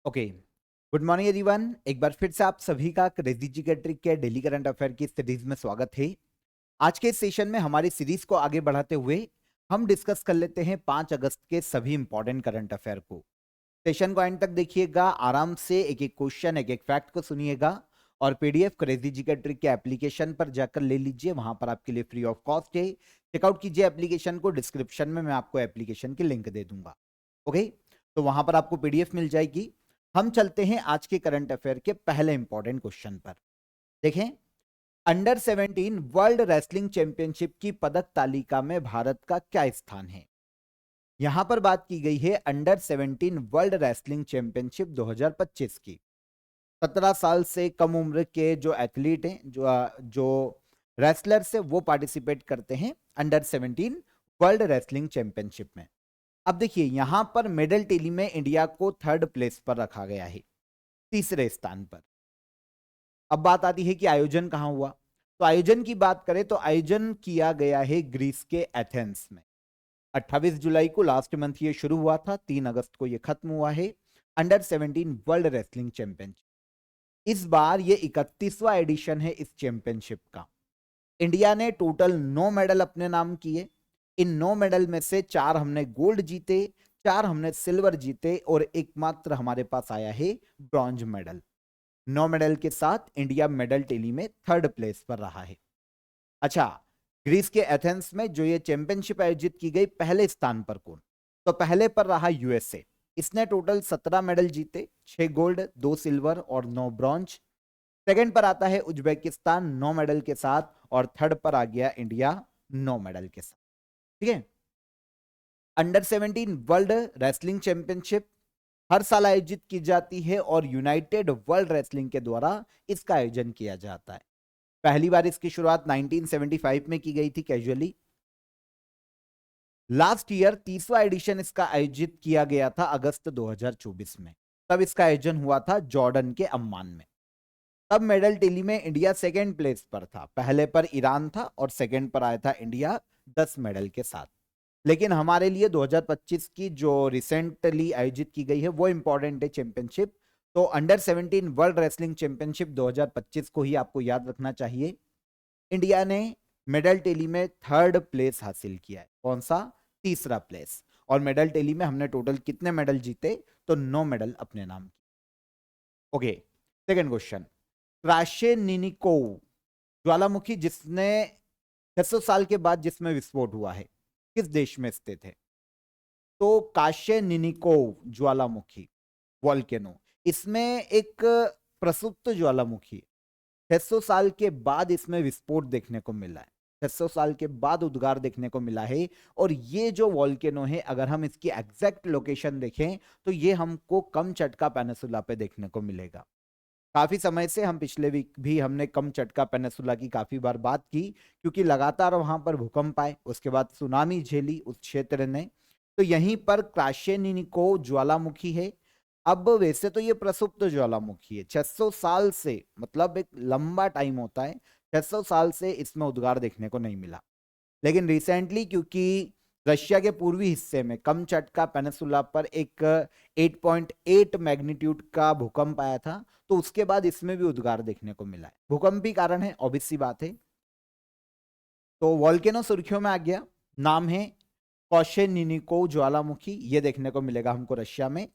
Okay. Good morning everyone. एक बार फिर से आप सभी का क्रेजी जी के ट्रिक के डेली करंट अफेयर की सीरीज में स्वागत है। आज के इस सेशन में हमारी सीरीज को आगे बढ़ाते हुए हम डिस्कस कर लेते हैं 5 अगस्त के सभी इंपॉर्टेंट करंट अफेयर को। सेशन को एंड तक देखिएगा, आराम से एक एक क्वेश्चन एक एक फैक्ट को सुनिएगा और पीडीएफ क्रेजी जी के ट्रिक के एप्लीकेशन पर जाकर ले लीजिए। वहां पर आपके लिए फ्री ऑफ कॉस्ट है। चेकआउट कीजिए एप्लीकेशन को, डिस्क्रिप्शन में मैं आपको एप्लीकेशन की लिंक दे दूंगा। ओके, तो वहां पर आपको पीडीएफ मिल जाएगी। हम चलते हैं आज के करंट अफेयर के पहले इंपॉर्टेंट क्वेश्चन पर। देखें, अंडर 17 वर्ल्ड रेसलिंग चैंपियनशिप की पदक तालिका में भारत का क्या स्थान है? यहां पर बात की गई है अंडर 17 वर्ल्ड रेसलिंग चैंपियनशिप 2025 की। 17 साल से कम उम्र के जो एथलीट हैं, जो रेसलर्स है, वो पार्टिसिपेट करते हैं अंडर 17 वर्ल्ड रेसलिंग चैंपियनशिप में। अब देखिए, यहां पर मेडल टेली में इंडिया को थर्ड प्लेस पर रखा गया है, तीसरे स्थान पर। अब बात आती है कि आयोजन कहां हुआ। तो आयोजन की बात करें तो आयोजन किया गया है ग्रीस के एथेंस में। 28 जुलाई को लास्ट मंथ ये शुरू हुआ था, 3 अगस्त को ये खत्म हुआ है। अंडर 17 वर्ल्ड रेसलिंग चैंपियनशिप, इस बार ये 31वां एडिशन है इस चैंपियनशिप का। इंडिया ने टोटल 9 मेडल अपने नाम किए। इन 9 मेडल में से 4 हमने गोल्ड जीते, 4 हमने सिल्वर जीते और एकमात्र हमारे पास आया है ब्रॉन्ज मेडल। 9 मेडल के साथ इंडिया मेडल टेली में थर्ड प्लेस पर रहा है। अच्छा, ग्रीस के एथेंस में जो ये चैंपियनशिप आयोजित की गई, पहले स्थान पर कौन? तो पहले पर रहा यूएसए। इसने टोटल 17 मेडल जीते, 6 गोल्ड, 2 सिल्वर और 9 ब्रॉन्ज। सेकंड पर आता है उज्बेकिस्तान 9 मेडल के साथ और थर्ड पर आ गया इंडिया 9 मेडल के साथ। ठीक है। अंडर 17 वर्ल्ड रेसलिंग चैंपियनशिप हर साल आयोजित की जाती है और यूनाइटेड वर्ल्ड रेसलिंग के द्वारा इसका आयोजन किया जाता है। पहली बार इसकी शुरुआत 1975 में की गई थी कैजुअली। लास्ट ईयर 30वां एडिशन इसका आयोजित किया गया था अगस्त 2024 में। तब इसका आयोजन हुआ था जॉर्डन के अम्मान में। तब मेडल टेली में इंडिया सेकेंड प्लेस पर था, पहले पर ईरान था और सेकेंड पर आया था इंडिया 10 मेडल के साथ। लेकिन हमारे लिए 2025 की जो रिसेंटली आयोजित की गई है वो इंपॉर्टेंट है चैंपियनशिप। तो अंडर 17 वर्ल्ड रेसलिंग चैंपियनशिप 2025 को ही आपको याद रखना चाहिए। इंडिया ने मेडल टेली में थर्ड प्लेस हासिल किया है। कौन सा? तीसरा प्लेस। और मेडल टेली में हमने टोटल कितने मेडल जीते? तो 9 मेडल अपने नाम किए। Okay, second question. क्राशेनिनिकोव ज्वालामुखी जिसने 600 साल के बाद जिसमें विस्फोट हुआ है, किस देश में स्थित है? तो काशेनिनिकोव ज्वालामुखी, वॉल्केनो, इसमें एक प्रसुप्त ज्वालामुखी है। 600 साल के बाद इसमें विस्फोट देखने को मिला है। 600 साल के बाद उद्गार देखने को मिला है। और ये जो वॉल्केनो है, अगर हम इसकी एग्जैक्ट लोकेशन देखें तो ये हमको कमचटका पेनिसुला पे देखने को मिलेगा। काफी समय से हम पिछले वीक भी हमने कमचटका पेनिसुला की काफी बार बात की, क्योंकि लगातार वहां पर भूकंप आए, उसके बाद सुनामी झेली उस क्षेत्र ने। तो यहीं पर क्राशेनिको ज्वालामुखी है। अब वैसे तो ये प्रसुप्त ज्वालामुखी है, 600 साल से, मतलब एक लंबा टाइम होता है, 600 साल से इसमें उद्गार देखने को नहीं मिला। लेकिन रिसेंटली, क्योंकि रशिया के पूर्वी हिस्से में कमचटका पेनिसुला पर एक 8.8 मैग्नीट्यूड का भूकंप आया था, तो उसके बाद इसमें भी उद्गार देखने को मिला है। भूकंप भी कारण है, ऑब्वियस सी बात है। तो वॉल्केनो सुर्खियों में आ गया। नाम है कौशेनिनिको ज्वालामुखी, ये देखने को मिलेगा हमको रशिया में।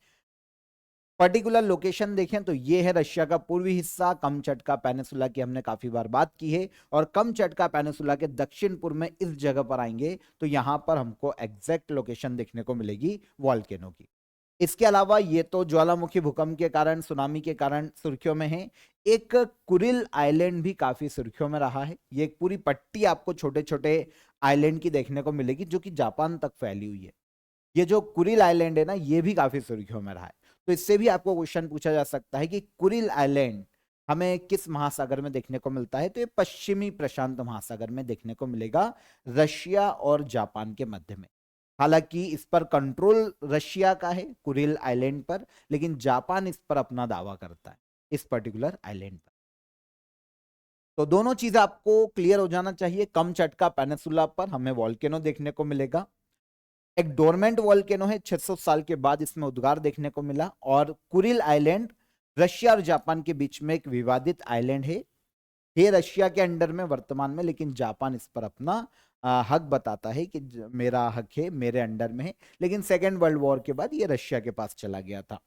पर्टिकुलर लोकेशन देखें तो ये है रशिया का पूर्वी हिस्सा। कमचटका पेनिसुला की हमने काफी बार बात की है, और कमचटका पेनिसुला के दक्षिण पूर्व में इस जगह पर आएंगे तो यहां पर हमको एग्जैक्ट लोकेशन देखने को मिलेगी वॉल्केनो की। इसके अलावा ये तो ज्वालामुखी भूकंप के कारण, सुनामी के कारण सुर्खियों में है। एक कुरिल आइलैंड भी काफी सुर्खियों में रहा है। ये एक पूरी पट्टी आपको छोटे छोटे आइलैंड की देखने को मिलेगी, जो कि जापान तक फैली हुई है। ये जो कुरिल आइलैंड है ना, ये भी काफी सुर्खियों में रहा है। तो इससे भी आपको क्वेश्चन पूछा जा सकता है कि कुरिल आइलैंड हमें किस महासागर में देखने को मिलता है? तो ये पश्चिमी प्रशांत महासागर में देखने को मिलेगा, रशिया और जापान के मध्य में। हालांकि इस पर कंट्रोल रशिया का है, कुरिल आइलैंड पर, लेकिन जापान इस पर अपना दावा करता है, इस पर्टिकुलर आइलैंड पर। तो दोनों चीज आपको क्लियर हो जाना चाहिए। कमचटका पेनिसुला पर हमें वॉल्केनो देखने को मिलेगा, एक डोरमेंट वॉल्केनो है, 600 साल के बाद इसमें उद्गार देखने को मिला। और कुरिल आइलैंड रशिया और जापान के बीच में एक विवादित आइलैंड है। ये रशिया के अंडर में वर्तमान में, लेकिन जापान इस पर अपना हक बताता है कि मेरा हक है, मेरे अंडर में है। लेकिन सेकेंड वर्ल्ड वॉर के बाद ये रशिया के पास चला गया था।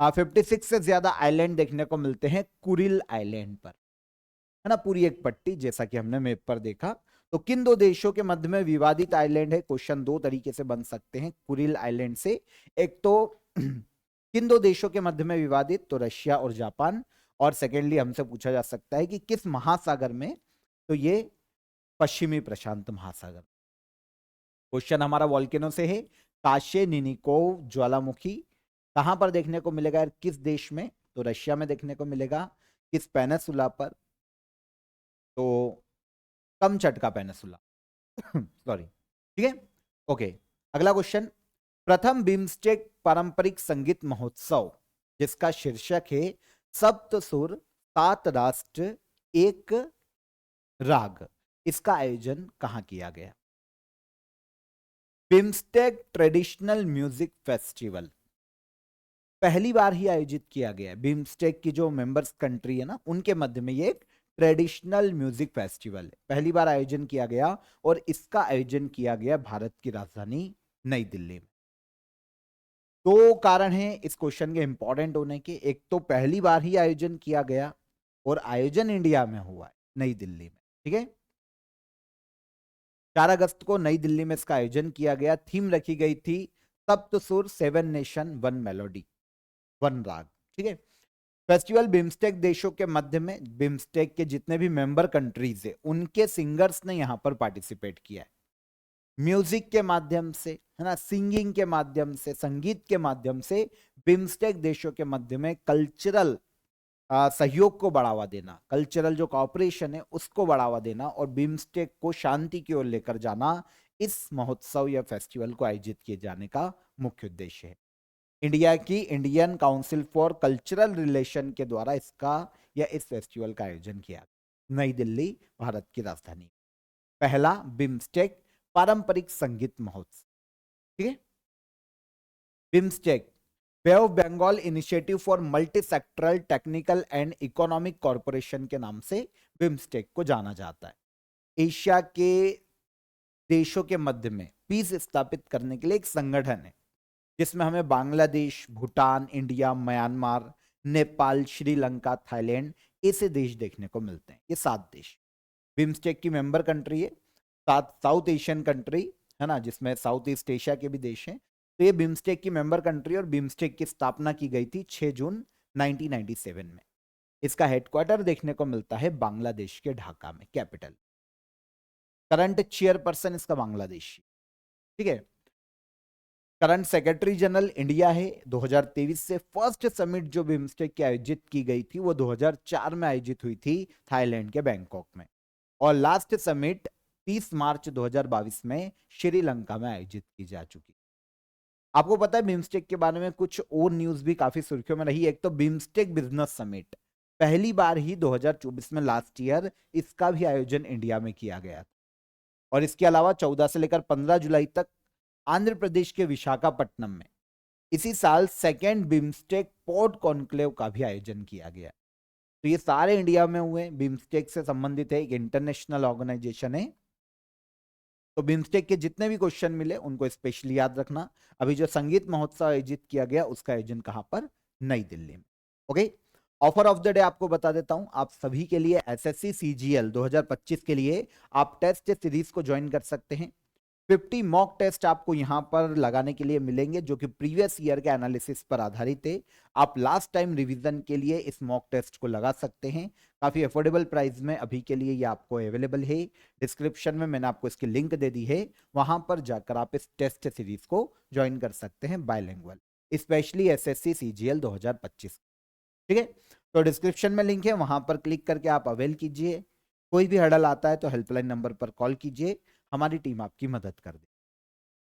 56 से ज्यादा आइलैंड देखने को मिलते हैं कुरिल आइलैंड पर, है ना, पूरी एक पट्टी जैसा कि हमने मैप पर देखा। तो किन दो देशों के मध्य में विवादित आइलैंड है? क्वेश्चन दो तरीके से बन सकते हैं कुरिल आइलैंड से। एक तो किन दो देशों के मध्य में विवादित, तो रशिया और जापान। और सेकेंडली हमसे पूछा जा सकता है कि किस महासागर में, तो ये पश्चिमी प्रशांत महासागर। क्वेश्चन हमारा वॉल्केनो से है। काशे निनिकोव ज्वालामुखी कहां पर देखने को मिलेगा, किस देश में? तो रशिया में देखने को मिलेगा। किस पेनिसुला पर? तो कमचटका पेनिसुला सॉरी, ठीक है, ओके। अगला क्वेश्चन, प्रथम बिम्स्टेक पारंपरिक संगीत महोत्सव जिसका शीर्षक है सप्त सुर सात राष्ट्र एक राग, इसका आयोजन कहां किया गया? बिम्स्टेक ट्रेडिशनल म्यूजिक फेस्टिवल पहली बार ही आयोजित किया गया है। बिम्स्टेक की जो मेंबर्स कंट्री है ना, उनके मध्य में ये ट्रेडिशनल म्यूजिक फेस्टिवल है, पहली बार आयोजन किया गया। और इसका आयोजन किया गया भारत की राजधानी नई दिल्ली में। दो कारण हैं इस क्वेश्चन के इंपॉर्टेंट होने के। एक तो पहली बार ही आयोजन किया गया, और आयोजन इंडिया में हुआ है, नई दिल्ली में, ठीक है। 4 अगस्त को नई दिल्ली में इसका आयोजन किया गया। थीम रखी गई थी सप्त सुर, 7 नेशन 1 मेलोडी, 1 राग, ठीक है। फेस्टिवल बिम्स्टेक देशों के मध्य में, बिम्स्टेक के जितने भी मेंबर कंट्रीज है उनके सिंगर्स ने यहां पर पार्टिसिपेट किया है। म्यूजिक के माध्यम से, है ना, सिंगिंग के माध्यम से, संगीत के माध्यम से बिम्स्टेक देशों के मध्य में कल्चरल सहयोग को बढ़ावा देना, कल्चरल जो कॉपरेशन है उसको बढ़ावा देना और बिम्स्टेक को शांति की ओर लेकर जाना, इस महोत्सव या फेस्टिवल को आयोजित किए जाने का मुख्य उद्देश्य है। इंडिया की Indian council for cultural relation के द्वारा इसका या इस फेस्टिवल का आयोजन किया, नई दिल्ली, भारत की राजधानी। पहला बिम्स्टेक पारंपरिक संगीत महोत्सव, ठीक है। BIMSTEC bay of Bengal initiative for multi sectoral technical and economic corporation के नाम से बिम्स्टेक को जाना जाता है। एशिया के देशों के मध्य में पीस स्थापित करने के लिए एक संगठन है, जिसमें हमें Bangladesh, Bhutan, India, Myanmar, Nepal, Sri Lanka, Thailand ऐसे देश देखने को मिलते हैं। ये 7 देश बिम्स्टेक की मेंबर कंट्री है। 7 साउथ एशियन कंट्री, है ना, जिसमें साउथ ईस्ट एशिया के भी देश हैं। तो ये बिम्स्टेक की मेंबर कंट्री, और बिम्स्टेक की स्थापना की गई थी 6 जून 1997 में। इसका हेडक्वार्टर देखने को मिलता है बांग्लादेश के ढाका में, कैपिटल। करंट चेयरपर्सन इसका बांग्लादेशी, ठीक है। करंट सेक्रेटरी जनरल इंडिया है। 2023 से फर्स्ट समिट जो बिम्स्टेक की आयोजित की गई थी वो 2004 में आयोजित हुई थी थाईलैंड के बैंकॉक में। और लास्ट समिट 30 मार्च 2022 में श्रीलंका में आयोजित की जा चुकी। आपको पता है बिम्स्टेक के बारे में कुछ और न्यूज भी काफी सुर्खियों में रही। एक तो बिम्स्टेक बिजनेस समिट पहली बार ही 2024 में, लास्ट ईयर, इसका भी आयोजन इंडिया में किया गया था। और इसके अलावा 14 से लेकर 15 जुलाई तक आंध्र प्रदेश के विशाखापट्टनम में इसी साल सेकेंड बिम्स्टेक पोर्ट कॉन्क्लेव का भी आयोजन किया गया। तो ये सारे इंडिया में हुए। बिम्स्टेक से संबंधित है, एक इंटरनेशनल ऑर्गेनाइजेशन है। तो बिम्स्टेक के जितने भी क्वेश्चन मिले उनको स्पेशली याद रखना। अभी जो संगीत महोत्सव आयोजित किया गया उसका आयोजन कहां पर? नई दिल्ली में, okay. Offer of the day आपको बता देता हूं, आप सभी के लिए एसएससी सीजीएल 2025 के लिए आप टेस्ट सीरीज को ज्वाइन कर सकते हैं। 50 मॉक टेस्ट आपको यहां पर लगाने के लिए मिलेंगे, जो कि प्रीवियस ईयर के एनालिसिस पर आधारित है। आप लास्ट टाइम रिवीजन के लिए इस मॉक टेस्ट को लगा सकते हैं। काफी अफोर्डेबल प्राइस में अभी के लिए ये आपको अवेलेबल है। डिस्क्रिप्शन में मैंने आपको इसकी लिंक दे दी है, वहां पर जाकर आप इस टेस्ट सीरीज को ज्वाइन कर सकते हैं, बायलिंगुअल, स्पेशली एसएससी सीजीएल 2025, ठीक है। तो डिस्क्रिप्शन में लिंक है, वहां पर क्लिक करके आप अवेल कीजिए। कोई भी हर्डल आता है तो हेल्पलाइन नंबर पर कॉल कीजिए, हमारी टीम आपकी मदद कर दे,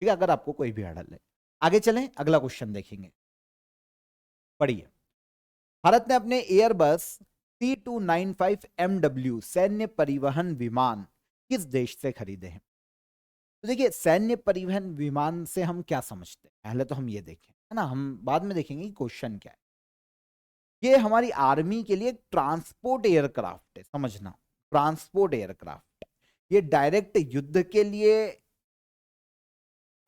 ठीक है, अगर आपको कोई भी हर्डल है। आगे चलें, अगला क्वेश्चन देखेंगे, पढ़िए। भारत ने अपने एयरबस C295MW सैन्य परिवहन विमान किस देश से खरीदे हैं? तो देखिए सैन्य परिवहन विमान से हम क्या समझते हैं, पहले तो हम ये देखें, है ना, हम बाद में देखेंगे कि क्वेश्चन क्या है। ये हमारी आर्मी के लिए ट्रांसपोर्ट एयरक्राफ्ट है, समझना, ट्रांसपोर्ट एयरक्राफ्ट। ये डायरेक्ट युद्ध के लिए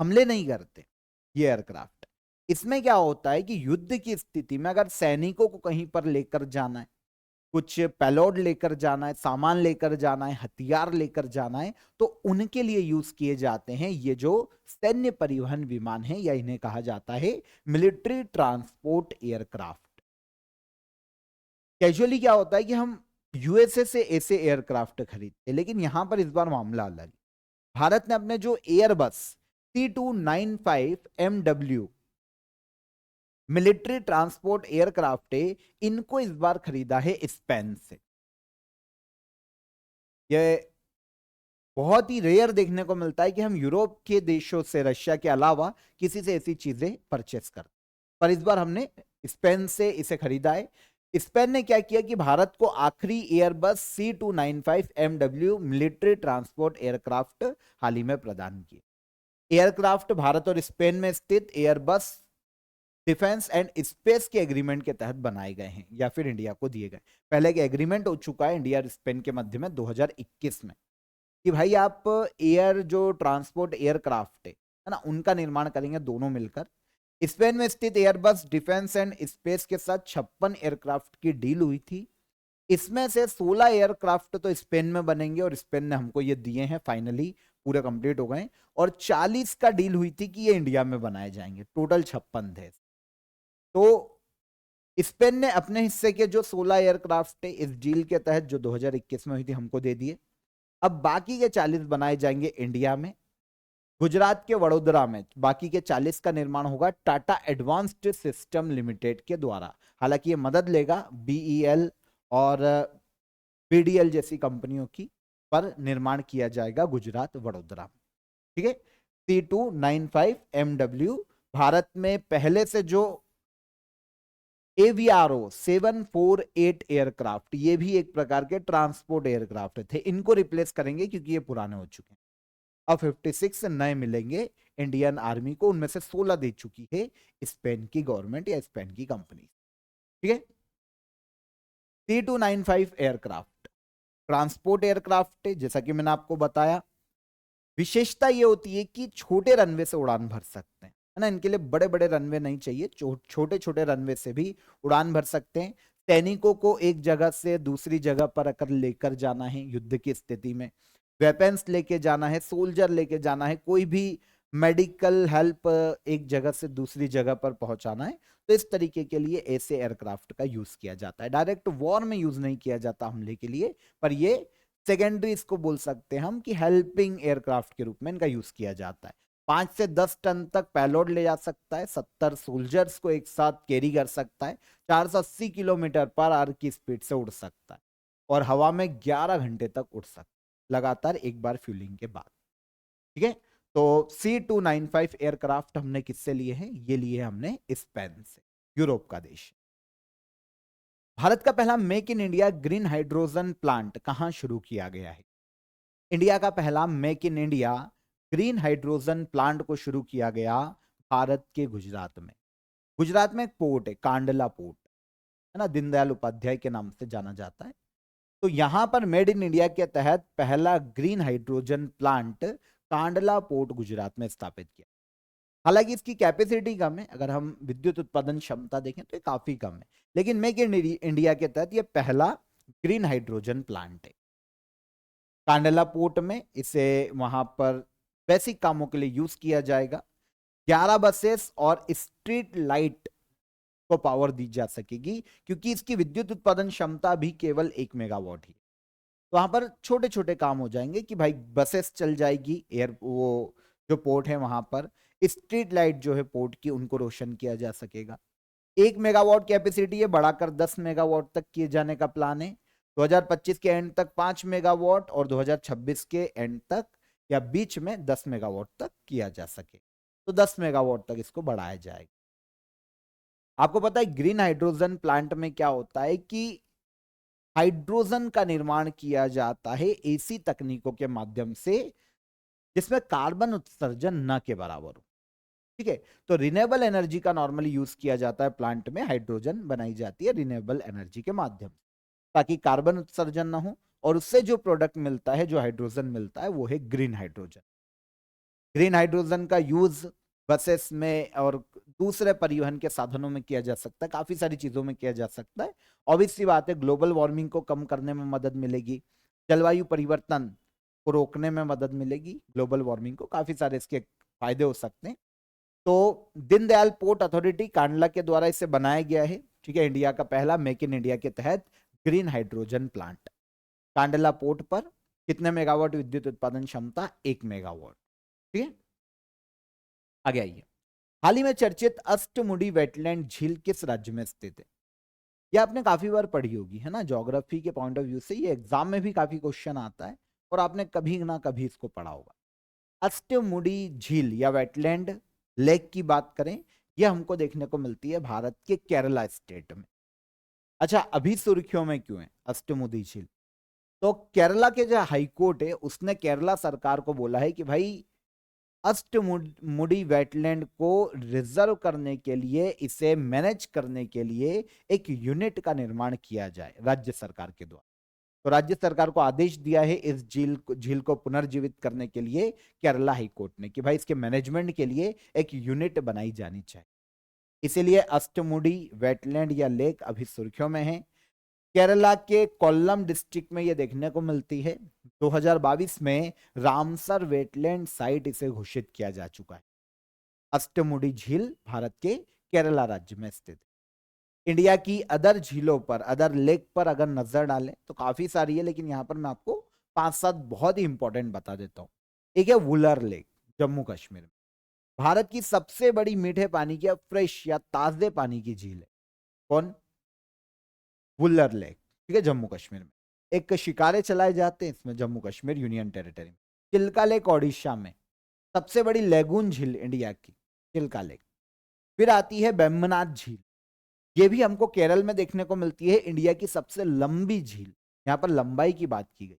हमले नहीं करते ये एयरक्राफ्ट। इसमें क्या होता है कि युद्ध की स्थिति में अगर सैनिकों को कहीं पर लेकर जाना है, कुछ पेलोड लेकर जाना है, सामान लेकर जाना है, हथियार लेकर जाना है, तो उनके लिए यूज किए जाते हैं ये जो सैन्य परिवहन विमान है, या इन्हें कहा जाता है मिलिट्री ट्रांसपोर्ट एयरक्राफ्ट। कैजुअली क्या होता है कि हम यूएसए से ऐसे एयरक्राफ्ट खरीदते हैं, लेकिन यहां पर इस बार मामला अलग है। भारत ने अपने जो Airbus C295MW military transport aircraft है, इनको इस बार खरीदा है स्पेन से। ये बहुत ही रेयर देखने को मिलता है कि हम यूरोप के देशों से, रशिया के अलावा किसी से ऐसी चीजें परचेस करते, पर इस बार हमने स्पेन से इसे खरीदा है। स्पेन ने क्या किया कि भारत को आखिरी Airbus C295MW military transport aircraft हाल ही में प्रदान किए। एयरक्राफ्ट भारत और स्पेन में स्थित एयरबस डिफेंस एंड स्पेस के एग्रीमेंट के तहत बनाए गए हैं, या फिर इंडिया को दिए गए। पहले एक एग्रीमेंट हो चुका है इंडिया और स्पेन के मध्य में 2021 में, कि भाई आप एयर जो ट्रांसपोर्ट एयरक्राफ्ट है ना, उनका निर्माण करेंगे दोनों मिलकर। स्पेन में स्थित एयरबस डिफेंस एंड स्पेस के साथ 56 एयरक्राफ्ट की डील हुई थी। इसमें से 16 एयरक्राफ्ट तो स्पेन में बनेंगे और स्पेन ने हमको ये दिए हैं, फाइनली पूरे कंप्लीट हो गए। और 40 का डील हुई थी कि ये इंडिया में बनाए जाएंगे, टोटल 56 थे। तो स्पेन ने अपने हिस्से के जो 16 एयरक्राफ्ट थे इस डील के तहत जो 2021 में हुई थी हमको दे दिए। अब बाकी के 40 बनाए जाएंगे इंडिया में, गुजरात के वडोदरा में। बाकी के 40 का निर्माण होगा टाटा एडवांस्ड सिस्टम लिमिटेड के द्वारा। हालांकि ये मदद लेगा बीईएल और बीडीएल जैसी कंपनियों की, पर निर्माण किया जाएगा गुजरात वडोदरा में। ठीक है, C295MW भारत में पहले से जो AVRO 748 एयरक्राफ्ट, ये भी एक प्रकार के ट्रांसपोर्ट एयरक्राफ्ट थे, इनको रिप्लेस करेंगे क्योंकि ये पुराने हो चुके हैं। अब 56 नए मिलेंगे इंडियन आर्मी को, उनमें से 16 दे चुकी है स्पेन की गवर्नमेंट या स्पेन की कंपनी। ठीक है, C295 एयरक्राफ्ट ट्रांसपोर्ट एयरक्राफ्ट है, जैसा कि मैंने आपको बताया। विशेषता ये होती है कि छोटे रनवे से उड़ान भर सकते हैं, है ना, इनके लिए बड़े बड़े रनवे नहीं चाहिए, छोटे छोटे रनवे से भी उड़ान भर सकते हैं। सैनिकों को एक जगह से दूसरी जगह पर अगर लेकर जाना है युद्ध की स्थिति में, वेपन्स लेके जाना है, सोल्जर लेके जाना है, कोई भी मेडिकल हेल्प एक जगह से दूसरी जगह पर पहुंचाना है, तो इस तरीके के लिए ऐसे एयरक्राफ्ट का यूज किया जाता है। डायरेक्ट वॉर में यूज नहीं किया जाता हमले के लिए, पर ये सेकेंडरी इसको बोल सकते हैं हम कि हेल्पिंग एयरक्राफ्ट के रूप में इनका यूज किया जाता है। 5 से 10 टन तक पेलोड ले जा सकता है, 70 सोल्जर्स को एक साथ कैरी कर सकता है, 480 किलोमीटर पर आवर की स्पीड से उड़ सकता है, और हवा में 11 घंटे तक उड़ सकता है लगातार एक बार फ्यूलिंग के बाद। ठीक है, तो C295 एयरक्राफ्ट हमने किससे लिए हैं? ये लिए हमने स्पेन से, यूरोप का देश। भारत का पहला make in India green hydrogen plant कहां शुरू किया गया है? इंडिया का पहला make in India green hydrogen plant को शुरू किया गया भारत के गुजरात में। गुजरात में एक पोर्ट है, कांडला पोर्ट, है ना, दीनदयाल उपाध्याय के नाम से जाना जाता है। तो यहां पर मेड इन इंडिया के तहत पहला green hydrogen plant Kandla port Gujarat में स्थापित किया। हालांकि इसकी कैपेसिटी कम है, अगर हम विद्युत उत्पादन क्षमता देखें तो ये काफी कम है, लेकिन मेक इन इंडिया के तहत ये पहला ग्रीन हाइड्रोजन प्लांट है। कांडला पोर्ट में इसे वहां पर बेसिक कामों के लिए यूज किया जाएगा। 11 बसेस और स्ट्रीट लाइट को पावर दी जा सकेगी, क्योंकि इसकी विद्युत उत्पादन क्षमता भी केवल 1 मेगावाट ही। तो वहां पर छोटे छोटे काम हो जाएंगे कि भाई बसेस चल जाएगी, एयर वो जो पोर्ट है वहां पर, स्ट्रीट लाइट जो है पोर्ट की उनको रोशन किया जा सकेगा। 1 मेगावाट कैपेसिटी है, बढ़ाकर 10 मेगावाट तक किए जाने का प्लान है। 2025 के एंड तक 5 मेगावाट और 2026 के एंड तक या बीच में 10 मेगावाट तक किया जा सके, तो 10 मेगावाट तक इसको बढ़ाया जाएगा। आपको पता है ग्रीन हाइड्रोजन प्लांट में क्या होता है कि हाइड्रोजन का निर्माण किया जाता है ऐसी तकनीकों के माध्यम से जिसमें कार्बन उत्सर्जन न के बराबर हो। ठीक है, तो रिन्यूएबल एनर्जी का नॉर्मली यूज किया जाता है प्लांट में, हाइड्रोजन बनाई जाती है रिन्यूएबल एनर्जी के माध्यम से, ताकि कार्बन उत्सर्जन ना हो, और उससे जो प्रोडक्ट मिलता है, जो हाइड्रोजन मिलता है, वो है ग्रीन हाइड्रोजन। ग्रीन हाइड्रोजन का यूज बसेस में और दूसरे परिवहन के साधनों में किया जा सकता है, काफी सारी चीजों में किया जा सकता है। ऑब्वियस सी बात है, ग्लोबल वार्मिंग को कम करने में मदद मिलेगी, जलवायु परिवर्तन को रोकने में मदद मिलेगी, ग्लोबल वार्मिंग को काफी सारे इसके फायदे हो सकते हैं। तो दीनदयाल पोर्ट अथॉरिटी कांडला के द्वारा इसे बनाया गया है। ठीक है, इंडिया का पहला मेक इन इंडिया के तहत green hydrogen plant. Kandla port पर कितने मेगावाट विद्युत उत्पादन क्षमता? 1 मेगावाट। ठीक है, आगे आइए। हाल ही में चर्चित अष्टमुडी वेटलैंड झील किस राज्य में स्थित है? ये आपने काफी बार पढ़ी होगी, है ना, ज्योग्राफी के पॉइंट ऑफ व्यू से ये एग्जाम में भी काफी क्वेश्चन आता है, और आपने कभी ना कभी इसको पढ़ा होगा। अष्टमुडी झील या वेटलैंड लेक की बात करें, यह हमको देखने को मिलती है भारत के केरला स्टेट में। अच्छा, अभी सुर्खियों में क्यों है अष्टमुडी झील? तो केरला के जो हाई कोर्ट है, उसने केरला सरकार को बोला है कि भाई अष्टमुडी वेटलैंड को रिजर्व करने के लिए, इसे मैनेज करने के लिए एक यूनिट का निर्माण किया जाए राज्य सरकार के द्वारा। तो राज्य सरकार को आदेश दिया है इस झील को पुनर्जीवित करने के लिए केरला हाई कोर्ट ने, कि भाई इसके मैनेजमेंट के लिए एक यूनिट बनाई जानी चाहिए। इसीलिए अष्टमुडी वेटलैंड या लेक अभी सुर्खियों में है। केरला के कोल्लम डिस्ट्रिक्ट में यह देखने को मिलती है। 2022 में रामसर वेटलैंड साइट इसे घोषित किया जा चुका है। अष्टमुडी झील भारत के केरला राज्य में स्थित है। इंडिया की अदर झीलों पर, अदर लेक पर अगर नजर डालें तो काफी सारी है, लेकिन यहां पर मैं आपको 5-7 बहुत ही इंपॉर्टेंट बता देता हूं। एक है वुलर लेक, जम्मू कश्मीर में। भारत की सबसे बड़ी मीठे पानी की, फ्रेश या ताजे पानी की झील है। कौन? वुलर लेक। ठीक है, जम्मू कश्मीर में। एक शिकारे चलाए जाते हैं इसमें, जम्मू कश्मीर यूनियन टेरिटरी में। चिल्का लेक ओडिशा में। सबसे बड़ी लेगून झील इंडिया की चिल्का लेक। फिर आती है बेम्बनाथ झील, ये भी हमको केरल में देखने को मिलती है। इंडिया की सबसे लंबी झील, यहाँ पर लंबाई की बात की गई,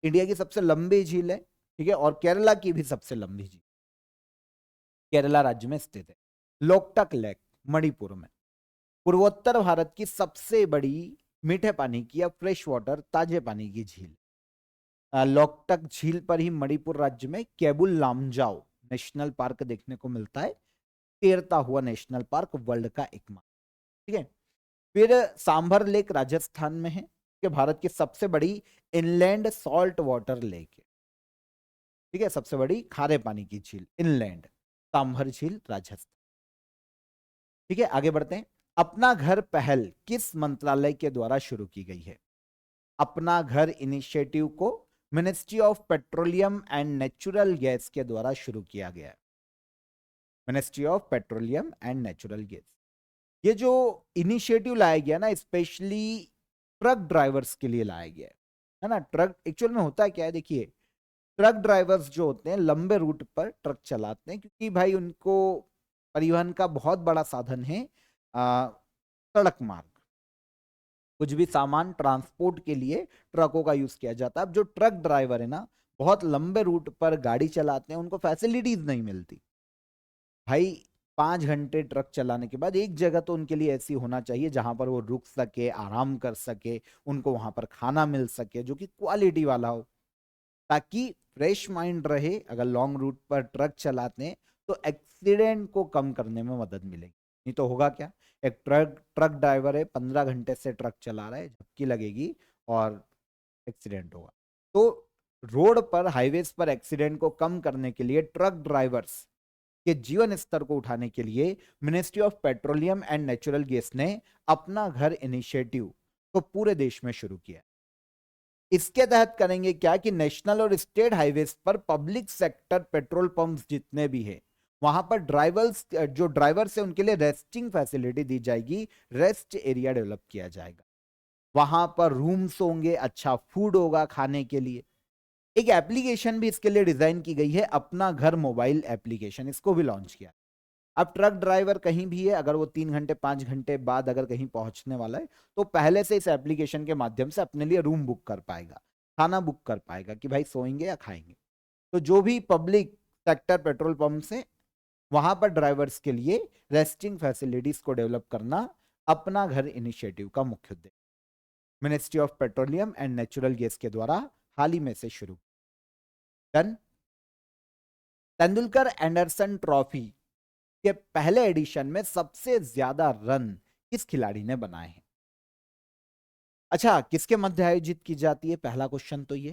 इंडिया की सबसे लंबी झील है। ठीक है, और केरला की भी सबसे लंबी झील केरला राज्य में स्थित है। लोकटक लेक मणिपुर में। पूर्वोत्तर भारत की सबसे बड़ी मीठे पानी की या फ्रेश वाटर ताजे पानी की झील। लोकटक झील पर ही मणिपुर राज्य में केबुल लामजाओ नेशनल पार्क देखने को मिलता है। तैरता हुआ नेशनल पार्क वर्ल्ड का एकमात्र। ठीक है, फिर सांभर लेक राजस्थान में है, कि भारत की सबसे बड़ी इनलैंड सॉल्ट वाटर लेक है। ठीक है, सबसे बड़ी खारे पानी की झील इनलैंड, सांभर झील राजस्थान। ठीक है, आगे बढ़ते हैं। अपना घर पहल किस मंत्रालय के द्वारा शुरू की गई है? अपना घर इनिशिएटिव को ministry of petroleum and natural gas के द्वारा शुरू किया गया है। Ministry of petroleum and natural gas. ये जो इनिशिएटिव लाया गया ना, स्पेशली ट्रक ड्राइवर्स के लिए लाया गया है ना। ट्रक एक्चुअल में होता है क्या है, देखिए, ट्रक ड्राइवर्स जो होते हैं लंबे रूट पर ट्रक चलाते हैं, क्योंकि भाई उनको परिवहन का बहुत बड़ा साधन है सड़क मार्ग। कुछ भी सामान ट्रांसपोर्ट के लिए ट्रकों का यूज किया जाता है। अब जो ट्रक ड्राइवर है ना, बहुत लंबे रूट पर गाड़ी चलाते हैं, उनको फैसिलिटीज नहीं मिलती। भाई 5 घंटे ट्रक चलाने के बाद एक जगह तो उनके लिए ऐसी होना चाहिए जहां पर वो रुक सके, आराम कर सके, उनको वहां पर खाना मिल सके जो कि क्वालिटी वाला हो, ताकि फ्रेश माइंड रहे। अगर लॉन्ग रूट पर ट्रक चलाते हैं तो एक्सीडेंट को कम करने में मदद मिलेगी। नहीं तो होगा क्या, एक ट्रक ड्राइवर है, 15 घंटे से ट्रक चला रहा है, झपकी लगेगी और एक्सीडेंट होगा। तो रोड पर, हाईवेज पर एक्सीडेंट को कम करने के लिए, ट्रक ड्राइवर्स के जीवन स्तर को उठाने के लिए ministry of petroleum and natural gas ने अपना घर इनिशिएटिव को पूरे देश में शुरू किया। इसके तहत करेंगे क्या कि नेशनल और स्टेट हाईवेज पर पब्लिक सेक्टर पेट्रोल पंप्स जितने भी हैं, वहां पर जो ड्राइवर्स है उनके लिए रेस्टिंग फैसिलिटी दी जाएगी, रेस्ट एरिया डेवलप किया जाएगा। वहां पर रूम्स होंगे, अच्छा फूड होगा खाने के लिए। एक एप्लीकेशन भी इसके लिए डिजाइन की गई है, अपना घर मोबाइल एप्लीकेशन, इसको भी लॉन्च किया। अब ट्रक ड्राइवर कहीं भी है, अगर वो 3 घंटे 5 घंटे बाद अगर कहीं पहुंचने वाला है, तो पहले से इस एप्लीकेशन के माध्यम से अपने लिए रूम बुक कर पाएगा, खाना बुक कर पाएगा, कि भाई सोएंगे या खाएंगे। तो जो भी पब्लिक सेक्टर पेट्रोल पंप्स हैं वहां पर ड्राइवर्स के लिए रेस्टिंग फैसिलिटीज को डेवलप करना अपना घर इनिशिएटिव का मुख्य उद्देश्य ministry of petroleum and natural gas के द्वारा हाल ही में से शुरू। डन। तेंदुलकर एंडरसन ट्रॉफी के पहले एडिशन में सबसे ज्यादा रन किस खिलाड़ी ने बनाए हैं? अच्छा, किसके मध्य आयोजित की जाती है? पहला क्वेश्चन तो ये।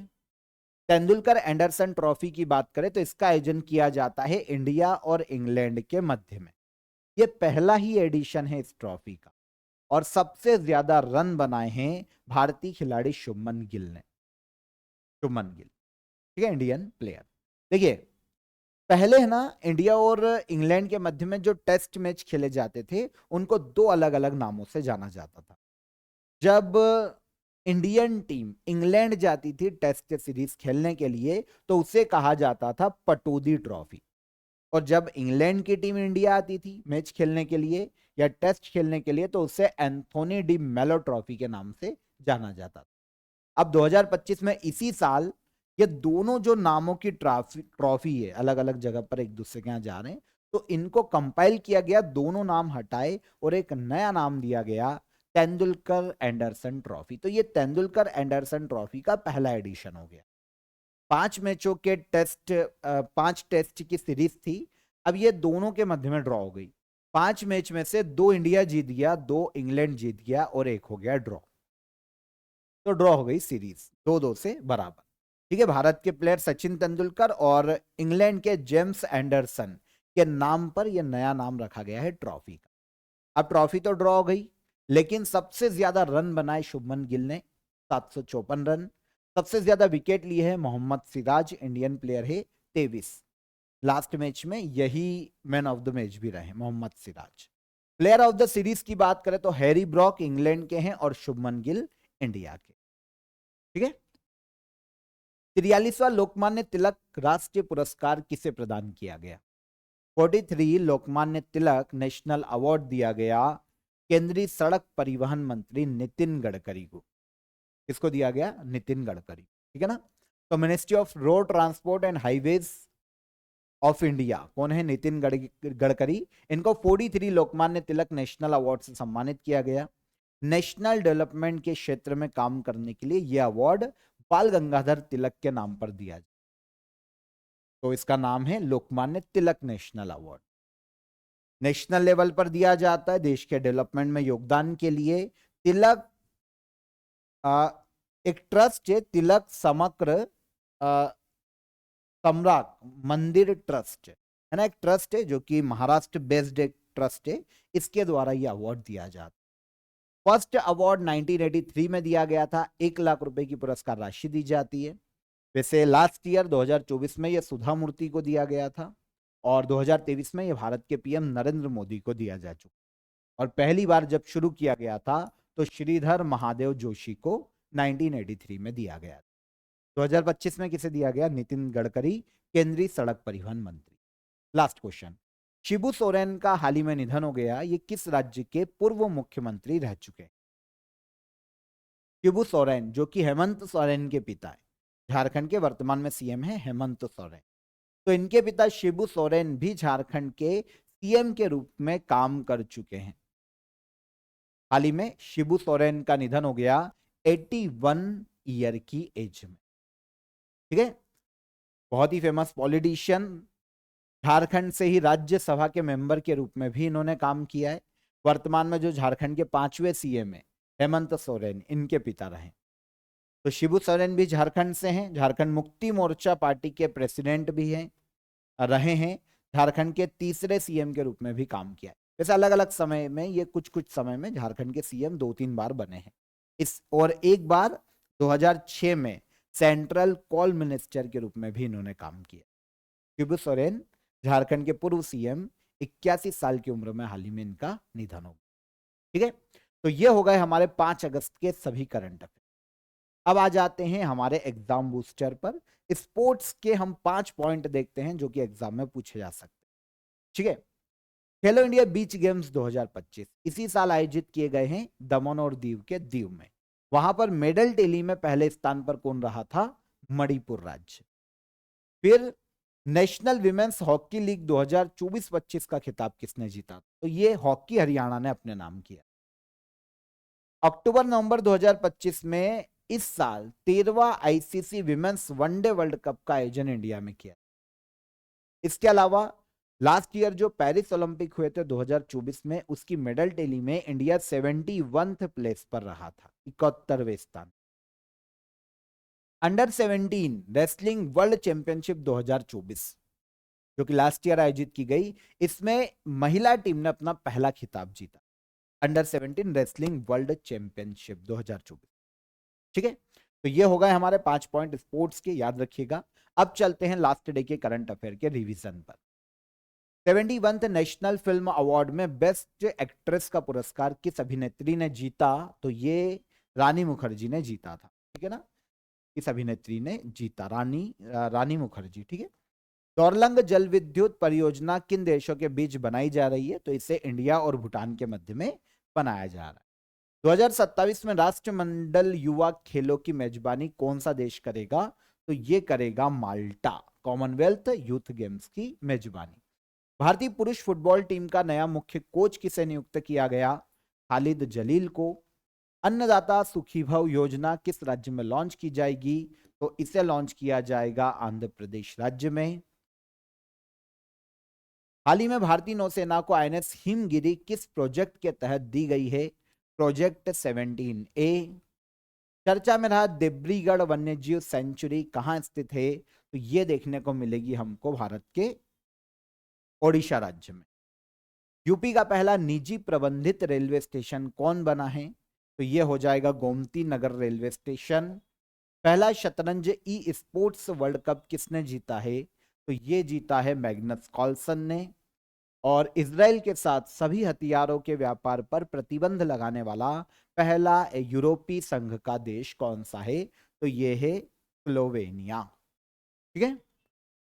तेंदुलकर एंडरसन ट्रॉफी की बात करें तो इसका आयोजन किया जाता है इंडिया और इंग्लैंड के मध्य में। यह पहला ही एडिशन है इस ट्रॉफी का और सबसे ज्यादा रन बनाए हैं भारतीय खिलाड़ी शुभमन गिल ने। शुभमन गिल, ठीक है, इंडियन प्लेयर। देखिए, पहले है ना इंडिया और इंग्लैंड के मध्य में जो टेस्ट मैच खेले जाते थे उनको दो अलग अलग नामों से जाना जाता था। जब इंडियन टीम इंग्लैंड जाती थी टेस्ट सीरीज खेलने के लिए तो उसे कहा जाता था पटौदी ट्रॉफी, और जब इंग्लैंड की टीम इंडिया आती थी मैच खेलने के लिए या टेस्ट खेलने के लिए तो उसे एंथोनी डी मेलो ट्रॉफी के नाम से जाना जाता था। अब 2025 में इसी साल ये दोनों जो नामों की ट्रॉफी है अलग अलग जगह पर एक दूसरे के यहाँ जा रहे हैं, तो इनको कंपाइल किया गया, दोनों नाम हटाए और एक नया नाम दिया गया तेंदुलकर एंडरसन ट्रॉफी। तो ये तेंदुलकर एंडरसन ट्रॉफी का पहला एडिशन हो गया। 5 मैचों के टेस्ट, 5 टेस्ट की सीरीज थी। अब ये दोनों के मध्य में ड्रॉ हो गई। 5 मैच में से 2 इंडिया जीत गया, 2 इंग्लैंड जीत गया और 1 हो गया ड्रॉ। तो ड्रॉ हो गई सीरीज 2-2 से बराबर। ठीक है, भारत के प्लेयर सचिन तेंदुलकर और इंग्लैंड के जेम्स एंडरसन के नाम पर यह नया नाम रखा गया है ट्रॉफी का। अब ट्रॉफी तो ड्रॉ हो गई, लेकिन सबसे ज्यादा रन बनाए शुभमन गिल ने 754 रन। सबसे ज्यादा विकेट लिए है मोहम्मद सिराज, इंडियन प्लेयर है 23। लास्ट मैच में यही मैन ऑफ द मैच भी रहे Mohammed Siraj. Player of the series की बात करें तो हैरी ब्रॉक इंग्लैंड के हैं और शुभमन गिल इंडिया के। ठीक है, 43वां लोकमान्य तिलक राष्ट्रीय पुरस्कार किसे प्रदान किया गया? 43 लोकमान्य तिलक नेशनल अवार्ड दिया गया केंद्रीय सड़क परिवहन मंत्री नितिन गडकरी को। किसको दिया गया? नितिन गडकरी। ठीक है ना। तो ministry of road transport and highways of India कौन है? नितिन गडकरी। इनको 43 लोकमान्य तिलक नेशनल अवार्ड से सम्मानित किया गया। नेशनल डेवलपमेंट के क्षेत्र में काम करने के लिए यह अवार्ड बाल गंगाधर तिलक के नाम पर दिया जाए, तो इसका नाम है Lokmanya Tilak national award. National level पर दिया जाता है देश के डेवलपमेंट में योगदान के लिए। तिलक एक ट्रस्ट है, तिलक समग्र सम्राट मंदिर ट्रस्ट है ना, एक ट्रस्ट है जो कि महाराष्ट्र बेस्ड एक ट्रस्ट है, इसके द्वारा यह अवार्ड दिया जाता है। फर्स्ट अवार्ड 1983 में दिया गया था, 1 लाख रुपए की पुरस्कार राशि दी जाती है। वैसे लास्ट ईयर 2024 में यह सुधा मूर्ति को दिया गया था और 2023 में यह भारत के पीएम नरेंद्र मोदी को दिया जा चुका, और पहली बार जब शुरू किया गया था तो श्रीधर महादेव जोशी को 1983 में दिया गया। 2025 में किसे दिया गया? नितिन गडकरी, केंद्रीय सड़क परिवहन मंत्री। लास्ट क्वेश्चन, शिबू सोरेन का हाल ही में निधन हो गया, ये किस राज्य के पूर्व मुख्यमंत्री रह चुके हैं? शिबू सोरेन जो कि हेमंत सोरेन के पिता है, झारखंड के वर्तमान में सीएम है हेमंत सोरेन। तो इनके पिता शिबू सोरेन भी झारखंड के सीएम के रूप में काम कर चुके हैं। हाल ही में शिबू सोरेन का निधन हो गया 81 ईयर की एज में। ठीक है, बहुत ही फेमस पॉलिटिशियन, झारखंड से ही राज्यसभा के मेंबर के रूप में भी इन्होंने काम किया है। वर्तमान में जो झारखंड के 5वें सीएम है हेमंत सोरेन, इनके पिता रहे। तो शिबू सोरेन भी झारखंड से हैं, झारखंड मुक्ति मोर्चा पार्टी के प्रेसिडेंट भी हैं, रहे हैं, झारखंड के 3रे सीएम के रूप में भी काम किया है। वैसे अलग अलग समय में ये कुछ समय में झारखंड के सीएम 2-3 बार बने हैं इस, और एक बार 2006 में सेंट्रल कोल मिनिस्टर के रूप में भी इन्होंने काम किया। शिबू सोरेन झारखंड के पूर्व सीएम, 81 साल की उम्र में हाल ही में इनका निधन हो गया। ठीक है, तो ये हो गए हमारे 5 अगस्त के सभी करंट अफेयर। अब आ जाते हैं हमारे एग्जाम बूस्टर पर। स्पोर्ट्स के हम 5 पॉइंट देखते हैं जो कि एग्जाम में पूछे जा सकते हैं। ठीक है, खेलो इंडिया बीच गेम्स 2025 इसी साल आयोजित किए गए हैं दमन और दीव के दीव में। वहां पर मेडल टेली में पहले स्थान पर कौन रहा था? मणिपुर राज्य। फिर नेशनल विमेंस हॉकी लीग 2024-25 का खिताब किसने जीता? तो ये हॉकी हरियाणा ने अपने नाम किया। अक्टूबर नवंबर 2025 में इस साल 13वां ICC women's one day world cup का आयोजन इंडिया में किया। इसके अलावा लास्ट ईयर जो पेरिस ओलंपिक हुए थे 2024 में, उसकी मेडल टेली में इंडिया 71th प्लेस पर रहा था, 71वें स्थान। अंडर 17 रेसलिंग वर्ल्ड चैंपियनशिप 2024 जो कि लास्ट ईयर आयोजित की गई, इसमें महिला टीम ने अपना पहला खिताब जीता। Under 17 wrestling world championship 2024। ठीक है, तो ये हो गए हमारे 5 पॉइंट स्पोर्ट्स के, याद रखिएगा। अब चलते हैं लास्ट डे के करंट अफेयर के रिवीजन पर। 71th नेशनल फिल्म अवार्ड में बेस्ट एक्ट्रेस का पुरस्कार किस अभिनेत्री ने जीता? तो ये रानी मुखर्जी ने जीता था। ठीक है ना, इस अभिनेत्री ने जीता, रानी मुखर्जी। ठीक है। तोरलंग जल विद्युत परियोजना किन देशों के बीच बनाई जा रही है? तो इसे इंडिया और भूटान के मध्य में बनाया जा रहा है। 2027 में राष्ट्रमंडल युवा खेलों की मेजबानी कौन सा देश करेगा? तो ये करेगा माल्टा, कॉमनवेल्थ यूथ गेम्स की मेजबानी। भारतीय पुरुष फुटबॉल टीम का नया मुख्य कोच किसे नियुक्त किया गया? खालिद जलील को। अन्नदाता सुखीभव योजना किस राज्य में लॉन्च की जाएगी? तो इसे लॉन्च किया जाएगा आंध्र प्रदेश राज्य में। हाल ही में भारतीय नौसेना को आईएनएस हिमगिरी किस प्रोजेक्ट के तहत दी गई है? Project 17A। चर्चा में रहा देब्रीगढ़ वन्यजीव सेंचुरी कहां स्थित है? तो यह देखने को मिलेगी हमको भारत के ओडिशा राज्य में। यूपी का पहला निजी प्रबंधित रेलवे स्टेशन कौन बना है? तो यह हो जाएगा गोमती नगर रेलवे स्टेशन। पहला शतरंज ई स्पोर्ट्स वर्ल्ड कप किसने जीता है? तो यह जीता है मैग्नस कार्लसन ने। और इजराइल के साथ सभी हथियारों के व्यापार पर प्रतिबंध लगाने वाला पहला यूरोपीय संघ का देश कौन सा है? तो यह है स्लोवेनिया। ठीक है,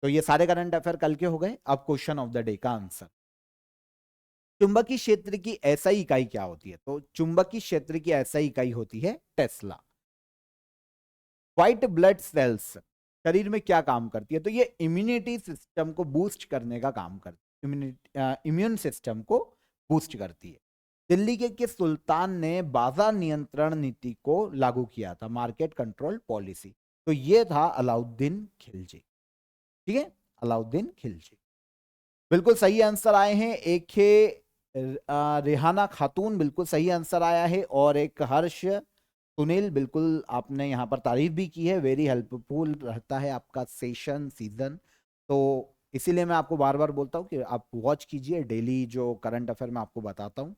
तो ये सारे करंट अफेयर कल के हो गए। अब क्वेश्चन ऑफ द डे का आंसर। चुंबकीय क्षेत्र की एसआई इकाई क्या होती है? तो चुंबकीय क्षेत्र की एसआई इकाई होती है टेस्ला। व्हाइट ब्लड सेल्स शरीर में क्या काम करती है? तो ये इम्यूनिटी सिस्टम को बूस्ट करने का काम करती है, इम्यून सिस्टम को बूस्ट करती है। दिल्ली के किस सुल्तान ने बाजार नियंत्रण नीति को लागू किया था, मार्केट कंट्रोल पॉलिसी? तो ये था अलाउद्दीन खिलजी। ठीक है, अलाउद्दीन खिलजी। बिल्कुल सही आंसर आए हैं। एक है रेहाना खातून, बिल्कुल सही आंसर आया है। और एक हर्ष सुनील, बिल्कुल आपने यहाँ पर तारीफ भी की है। वेरी हेल्पफुल रहता है आपका सेशन सीजन, तो इसीलिए मैं आपको बार बार बोलता हूँ कि आप वॉच कीजिए डेली। जो करंट अफेयर मैं आपको बताता हूँ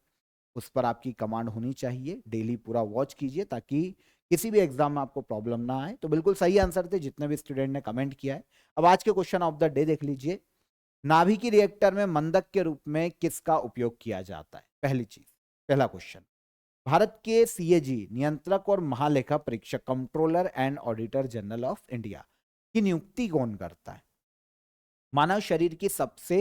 उस पर आपकी कमांड होनी चाहिए। डेली पूरा वॉच कीजिए ताकि किसी भी एग्जाम में आपको प्रॉब्लम ना आए। तो बिल्कुल सही आंसर थे जितने भी स्टूडेंट ने कमेंट किया है। अब आज के क्वेश्चन ऑफ द डे देख लीजिए। नाभिकीय रिएक्टर में मंदक के रूप में किसका उपयोग किया जाता है? पहली चीज, पहला क्वेश्चन, भारत के सीएजी नियंत्रक और महालेखा परीक्षक, controller and auditor general of India की नियुक्ति कौन करता है? मानव शरीर की सबसे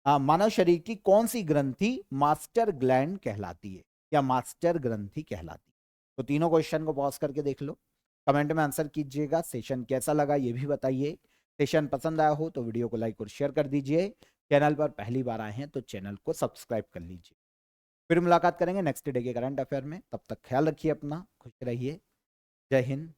मानव शरीर की कौन सी ग्रंथि मास्टर ग्लैंड कहलाती है या मास्टर ग्रंथि कहलाती है? तो तीनों क्वेश्चन को पॉज करके देख लो, कमेंट में आंसर कीजिएगा। सेशन कैसा लगा ये भी बताइए। सेशन पसंद आया हो तो वीडियो को लाइक और शेयर कर दीजिए। चैनल पर पहली बार आए हैं तो चैनल को सब्सक्राइब कर लीजिए। फिर मुलाकात करेंगे नेक्स्ट डे के करंट अफेयर में। तब तक ख्याल रखिए अपना, खुश रहिए। जय हिंद।